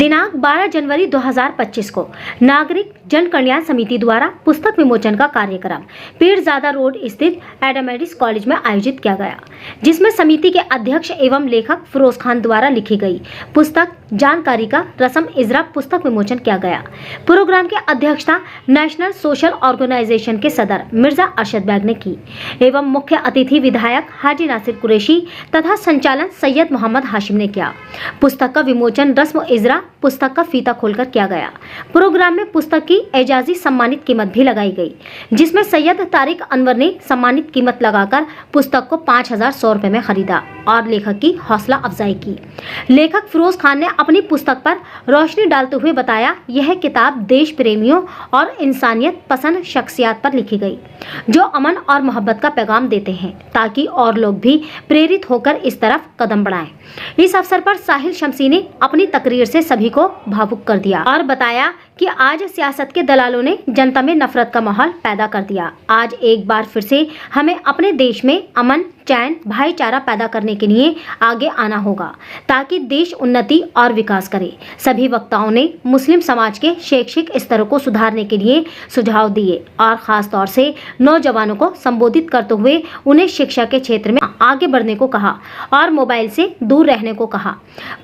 दिनांक 12 जनवरी 2025 को नागरिक जन कल्याण समिति द्वारा पुस्तक विमोचन का कार्यक्रम पीरजादा रोड स्थित एडमेडिस कॉलेज में आयोजित किया गया, जिसमें समिति के अध्यक्ष एवं लेखक फिरोज खान द्वारा लिखी गई पुस्तक जानकारी का रस्म इजरा पुस्तक विमोचन किया गया। प्रोग्राम की अध्यक्षता नेशनल सोशल ऑर्गेनाइजेशन के सदर मिर्जा अरशद बैग ने की एवं मुख्य अतिथि विधायक हाजी नासिर कुरैशी तथा संचालन सैयद मोहम्मद हाशिम ने किया। पुस्तक का विमोचन रस्म इजरा पुस्तक का फीता खोलकर किया गया। प्रोग्राम में पुस्तक की एजाजी सम्मानित कीमत भी लगाई गई, जिसमें सैयद तारिक अनवर ने सम्मानित कीमत लगाकर पुस्तक को 5100 रुपए में खरीदा और लेखक की हौसला अफजाई की। लेखक फिरोज खान ने अपनी पुस्तक पर रोशनी डालते हुए बताया, यह किताब देश प्रेमियों और इंसानियत पसंद शख्सियत पर लिखी गई जो अमन और मोहब्बत का पैगाम देते हैं, ताकि और लोग भी प्रेरित होकर इस तरफ कदम बढ़ाएं। इस अवसर पर साहिल शमसी ने अपनी तकरीर से सभी को भावुक कर दिया और बताया कि आज सियासत के दलालों ने जनता में नफरत का माहौल पैदा कर दिया। आज एक बार फिर से हमें अपने देश में अमन, चैन, भाईचारा पैदा करने के लिए आगे आना होगा, ताकि देश उन्नति और विकास करे। सभी वक्ताओं ने मुस्लिम समाज के शैक्षिक स्तर को सुधारने के लिए सुझाव दिए और खास तौर से नौजवानों को संबोधित करते हुए उन्हें शिक्षा के क्षेत्र में आगे बढ़ने को कहा और मोबाइल से दूर रहने को कहा।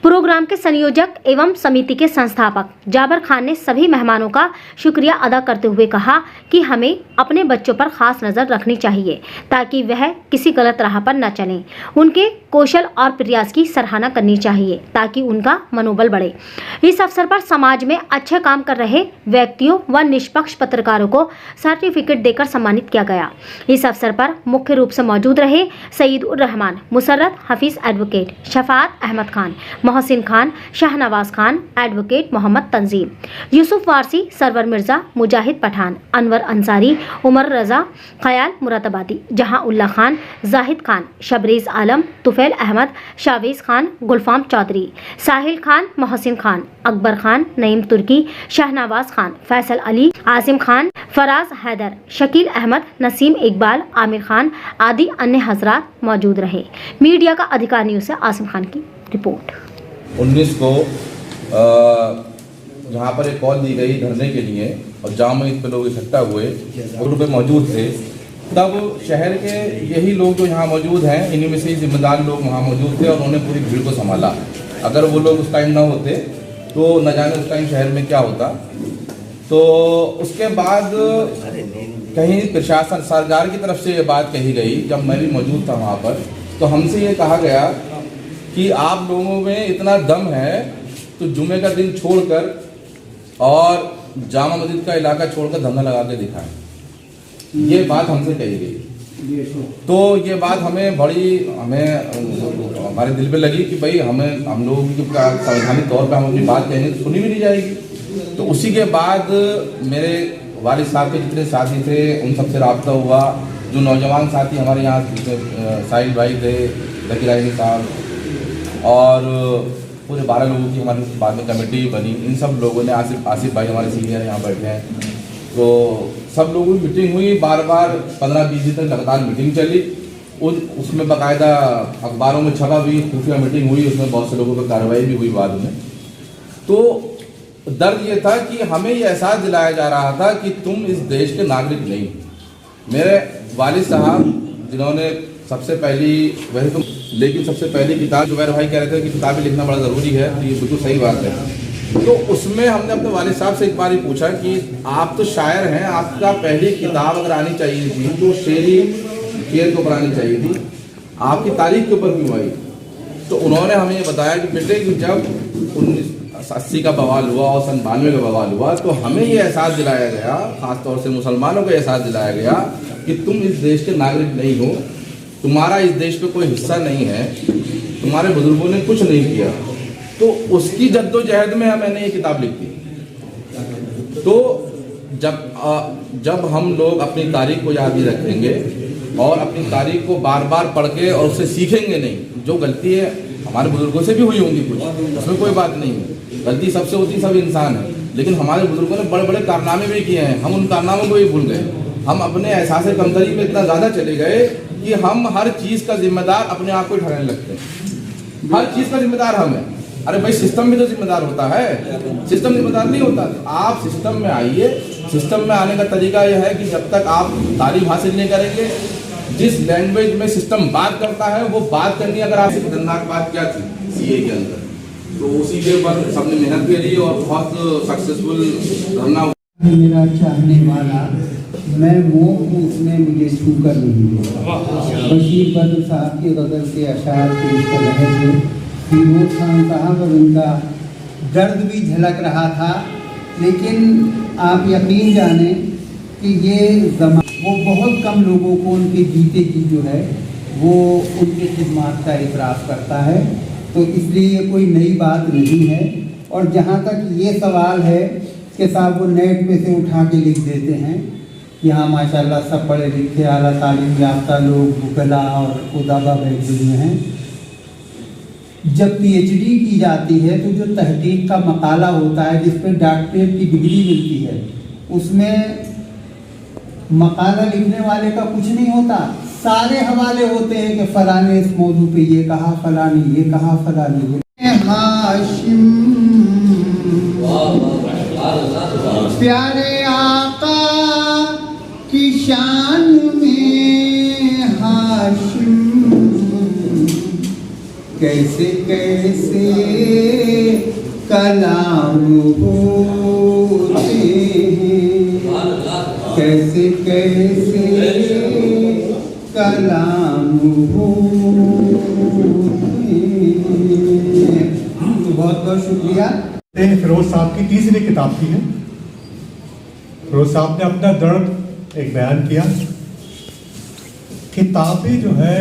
प्रोग्राम के संयोजक एवं समिति के संस्थापक जाबर खान ने सभी मेहमानों का शुक्रिया अदा करते हुए कहा कि हमें अपने बच्चों पर खास नजर रखनी चाहिए, ताकि वह किसी गलत राह पर न चलें। उनके कौशल और प्रयास की सराहना करनी चाहिए, ताकि उनका मनोबल बढ़े। इस अवसर पर समाज में अच्छे काम कर रहे व्यक्तियों व निष्पक्ष पत्रकारों को सर्टिफिकेट देकर सम्मानित किया गया। इस अवसर पर मुख्य रूप से मौजूद रहे सईद उर रहमान, मुसर्रत हफीज एडवोकेट, शफात अहमद खान, मोहसिन खान, शाहनवाज खान, एडवोकेट मोहम्मद तंजीम, यूसुफ वारसी, सरवर मिर्जा, मुजाहिद पठान, अनवर अंसारी, उमर रजा, खयाल मुरादाबादी, जहां उल्ला खान, जाहिद खान, शबरेज आलम, तुफैल अहमद, शावेज खान, गुलफाम चौधरी, साहिल खान, मोहसिन खान, अकबर खान, नईम तुर्की, शाहनवाज खान, फैसल अली, आसिम खान, फराज हैदर, शकील अहमद, नसीम इकबाल, आमिर खान आदि अन्य हजरात मौजूद रहे। मीडिया का अधिकार न्यूज से आसिम खान की रिपोर्ट। 19 को जहाँ पर एक कॉल दी गई धरने के लिए और जाम मस्जिद पे लोग इकट्ठा हुए, ग्रुप पे मौजूद थे, तब शहर के यही लोग जो यहाँ मौजूद हैं, इन्हीं में से जिम्मेदार लोग वहाँ मौजूद थे और उन्होंने पूरी भीड़ को संभाला। अगर वो लोग उस टाइम ना होते तो न जाने उस टाइम शहर में क्या होता। तो उसके बाद कहीं प्रशासन सरकार की तरफ से ये बात कही गई, जब मैं भी मौजूद था वहाँ पर, तो हमसे ये कहा गया कि आप लोगों में इतना दम है तो जुमे का दिन छोड़कर और जामा मस्जिद का इलाका छोड़कर धरना लगा के दिखाएं। ये बात हमसे कही गई। तो ये बात हमें हमारे दिल पे लगी कि भाई हम लोगों की संवैधानिक तौर पे हम अपनी बात कहेंगे तो सुनी भी नहीं जाएगी। तो उसी के बाद मेरे वालिद साहब के जितने साथी थे उन सबसे रब्ता हुआ। जो नौजवान साथी हमारे यहाँ साहिल भाई थे, जकीर साहब और पूरे 12 लोगों की हमारे बाद में कमेटी बनी। इन सब लोगों ने आसिफ भाई हमारे सीनियर यहाँ बैठे हैं, तो सब लोगों की मीटिंग हुई। बार 15-20 दिन तक लगातार मीटिंग चली। उसमें बाकायदा अखबारों में छपा भी, खुफिया मीटिंग हुई, उसमें बहुत से लोगों पर कार्रवाई भी हुई बाद में। तो दर्द ये था कि हमें ये एहसास दिलाया जा रहा था कि तुम इस देश के नागरिक नहीं। मेरे वालिद साहब जिन्होंने सबसे पहली, वैसे तो लेकिन सबसे पहली किताब जुबैर भाई कह रहे थे कि किताबें लिखना बड़ा ज़रूरी है, तो ये बिल्कुल सही बात है। तो उसमें हमने अपने वालिद साहब से एक बार ही पूछा कि आप तो शायर हैं, आपका पहली किताब अगर आनी चाहिए थी तो शेर के ऊपर आनी चाहिए थी, आपकी तारीख के ऊपर क्यों आई? तो उन्होंने हमें ये बताया कि बेटे कि जब 1980 का बवाल हुआ और 97 का बवाल हुआ तो हमें ये एहसास दिलाया गया, ख़ासतौर से मुसलमानों को एहसास दिलाया गया कि तुम इस देश के नागरिक नहीं हो, तुम्हारा इस देश पे कोई हिस्सा नहीं है, तुम्हारे बुजुर्गों ने कुछ नहीं किया। तो उसकी जद्दोजहद में मैंने ये किताब लिखी। तो जब हम लोग अपनी तारीख को याद ही रखेंगे और अपनी तारीख को बार बार पढ़ के और उससे सीखेंगे नहीं, जो गलती है हमारे बुजुर्गों से भी हुई होंगी कुछ, उसमें कोई बात नहीं है, गलती सबसे होती, सब इंसान है, लेकिन हमारे बुजुर्गों ने बड़े बड़े कारनामे भी किए हैं, हम उन कारनामों को भी भूल गए। हम अपने एहसास कमतरी में इतना ज़्यादा चले गए कि हम हर चीज़ का जिम्मेदार अपने आप को ठहराने लगते हैं। हर चीज़ का जिम्मेदार हम हैं। अरे भाई सिस्टम भी तो जिम्मेदार होता है, सिस्टम जिम्मेदार नहीं होता। आप सिस्टम में आइए। सिस्टम में आने का तरीका यह है कि जब तक आप तालीम हासिल नहीं करेंगे, जिस लैंग्वेज में सिस्टम बात करता है वो बात करनी है। अगर आपसे खतरनाक बात क्या थी सीए के अंदर, तो उसी के ऊपर सबने मेहनत करी और बहुत सक्सेसफुल रहा। मेरा चाहने वाला मैं मोह हूँ, उसने मुझे छू कर नहीं दिया। बशीर बद्र साहब के गज़ल के अशार पेश कर रहे थे। फिरोज खान साहब और उनका दर्द भी झलक रहा था। लेकिन आप यकीन जाने कि ये वो बहुत कम लोगों को उनके जीते जी जो है वो उनके खिदमात का इतराफ़ करता है। तो इसलिए ये कोई नई बात नहीं है। और जहाँ तक ये सवाल है कि साहब वो नेट पे से उठा के लिख देते हैं, यहाँ माशाल्लाह सब पढ़े लिखे आला तालीम याफ्ता लोग वकला और उदाबा बैठे हुए हैं। जब पीएचडी की जाती है तो जो तहकीक का मकाला होता है जिस पर डॉक्टरेट की डिग्री मिलती है, उसमें मकाला लिखने वाले का कुछ नहीं होता, सारे हवाले होते हैं कि फला ने इस मौजू पे ये कहा, फला ने ये कहा, फला ने ये। हाशिम प्यारे आका की शान में हाशिम कैसे कैसे कलाम होते हैं, कैसे कैसे कलाम होते हैं। बहुत बहुत शुक्रिया। फिरोज साहब की तीसरी किताब थी है। फिरोज साहब ने अपना दर्द एक बयान किया। किताबें जो है,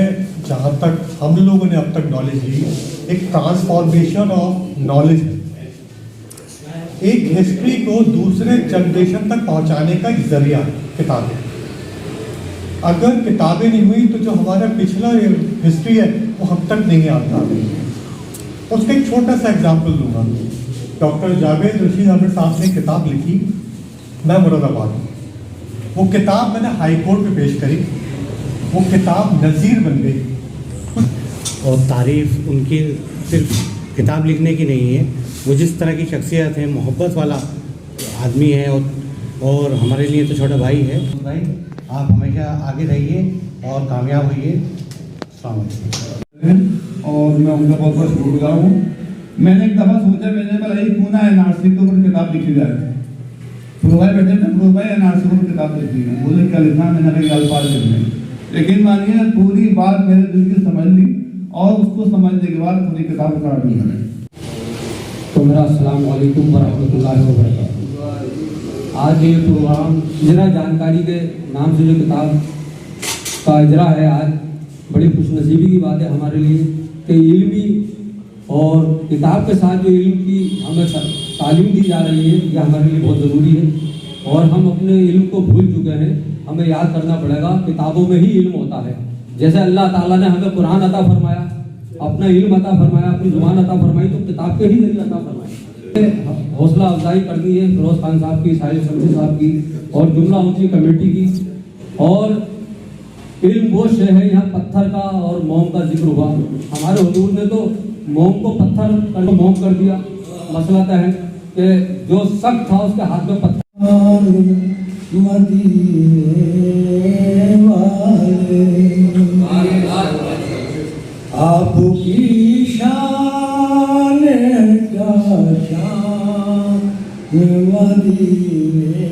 जहाँ तक हम लोगों ने अब तक नॉलेज ली, एक ट्रांसफॉर्मेशन ऑफ नॉलेज है, एक हिस्ट्री को दूसरे जनरेशन तक पहुँचाने का एक जरिया किताबें। अगर किताबें नहीं हुई तो जो हमारा पिछला हिस्ट्री है वो हम तक नहीं आता। उसका एक छोटा सा एग्जाम्पल दूंगा। डॉक्टर जावेद रशीद अहमद साहब ने किताब लिखी, मैं मुरादाबाद। वो किताब मैंने हाई कोर्ट में पेश करी, वो किताब नज़ीर बन गई। और तारीफ उनकी सिर्फ किताब लिखने की नहीं है, वो जिस तरह की शख्सियत है, मोहब्बत वाला आदमी है और हमारे लिए तो छोटा भाई है। भाई आप हमेशा आगे रहिए और कामयाब होइए। और मैं उनका बहुत बहुत शुक्रगुजार हूँ। मैंने एक दफ़ा सोचा, मैंने बोला क्यों ना एनआरसी के ऊपर किताब लिखी जाए। भाई बैठे थे, भाई एनआरसी के ऊपर किताब लिखी है, बोले क्या लिखना, मैंने कहा अल्फाज लिखने। लेकिन मानिए पूरी बात मेरे दिल की समझ ली और उसको समझने के बाद पूरी किताब उतार दी मैंने। तो मेरा अस्सलाम वालेकुम वरहमतुल्लाहि वबरकातुहू। आज ये प्रोग्राम इजरा जानकारी के नाम से जो किताब का इजरा है, आज बड़ी खुशनसीबी की बात है हमारे लिए कि इल्मी और किताब के साथ जो इल्म की हमें तालीम दी जा रही है, यह हमारे लिए बहुत ज़रूरी है। और हम अपने इल्म को भूल चुके हैं, हमें याद करना पड़ेगा किताबों में ही इल्म होता है। जैसे अल्लाह ताला ने हमें कुरान अता फरमाया, अपना इल्म अता फरमाया, अपनी जुबान अता फरमाई, तो किताब के ही जरिए अता फरमाई। हौसला अफजाई करनी है फिरोज खान साहब की, साहिल शमशी साहब की और जुमला उनकी कमेटी की। और इल्म वो शय है, यहाँ पत्थर का और मोम का जिक्र हुआ। हमारे हुजूर ने तो मोम को पत्थर कर मोम कर दिया। मसला तो है कि जो सख्त था उसके हाथ में पत्थर। आपकी शान का शान मदीने